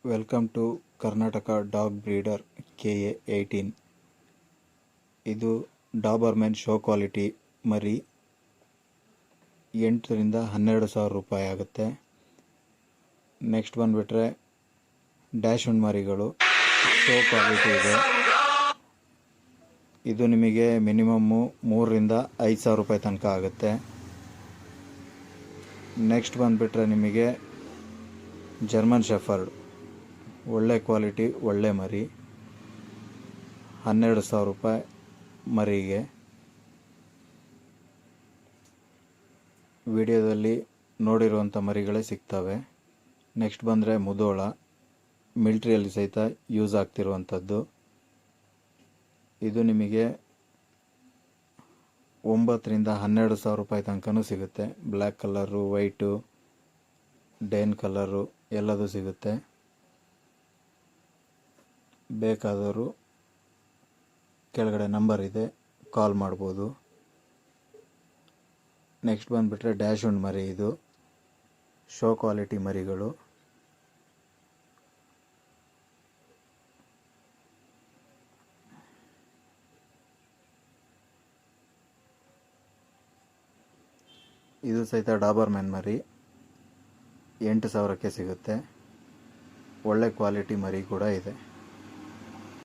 Welcome to Karnataka dog breeder KA18. ಇದು doberman show quality ಮರಿ 8 ರಿಂದ 12 ಸಾವಿರ ರೂಪಾಯಿ ಆಗುತ್ತೆ. ನೆಕ್ಸ್ಟ್ ಬಂದುಬಿಟ್ರೆ ಡ್ಯಾಶ್ ಹುಂಡ್ ಮರಿಗಳು ಶೋ ಕ್ವಾಲಿಟಿ ಇದೆ. ಇದು ನಿಮಗೆ ಮಿನಿಮಮ್ಮು 3 ರಿಂದ 5 ಸಾವಿರ ರೂಪಾಯಿ ತನಕ ಆಗುತ್ತೆ. ನೆಕ್ಸ್ಟ್ ಬಂದುಬಿಟ್ರೆ ನಿಮಗೆ ಜರ್ಮನ್ ಶೆಫರ್ಡ್ ಒಳ್ಳೆ ಕ್ವಾಲಿಟಿ ಒಳ್ಳೆ ಮರಿ 12 ಸಾವಿರ ರೂಪಾಯಿ ಮರಿಗೆ. ವಿಡಿಯೋದಲ್ಲಿ ನೋಡಿರುವಂಥ ಮರಿಗಳೇ ಸಿಗ್ತವೆ. ನೆಕ್ಸ್ಟ್ ಬಂದರೆ ಮುದೋಳ ಮಿಲ್ಟ್ರಿಯಲ್ಲಿ ಸಹಿತ ಯೂಸ್ ಆಗ್ತಿರುವಂಥದ್ದು. ಇದು ನಿಮಗೆ 9 ರಿಂದ 12 ಸಾವಿರ ರೂಪಾಯಿ ತನಕನೂ ಸಿಗುತ್ತೆ. ಬ್ಲ್ಯಾಕ್ ಕಲರು, ವೈಟು, ಡೇನ್ ಕಲರು ಎಲ್ಲದೂ ಸಿಗುತ್ತೆ. ಬೇಕಾದವರು ಕೆಳಗಡೆ ನಂಬರ್ ಇದೆ, ಕಾಲ್ ಮಾಡ್ಬೋದು. ನೆಕ್ಸ್ಟ್ ಬಂದುಬಿಟ್ರೆ ಡ್ಯಾಶ್ ಹುಂಡ್ ಮರಿ. ಇದು ಶೋ ಕ್ವಾಲಿಟಿ ಮರಿಗಳು. ಇದು ಸಹಿತ ಡಾಬರ್ಮೆನ್ ಮರಿ 8 ಸಾವಿರಕ್ಕೆ ಸಿಗುತ್ತೆ. ಒಳ್ಳೆ ಕ್ವಾಲಿಟಿ ಮರಿ ಕೂಡ ಇದೆ.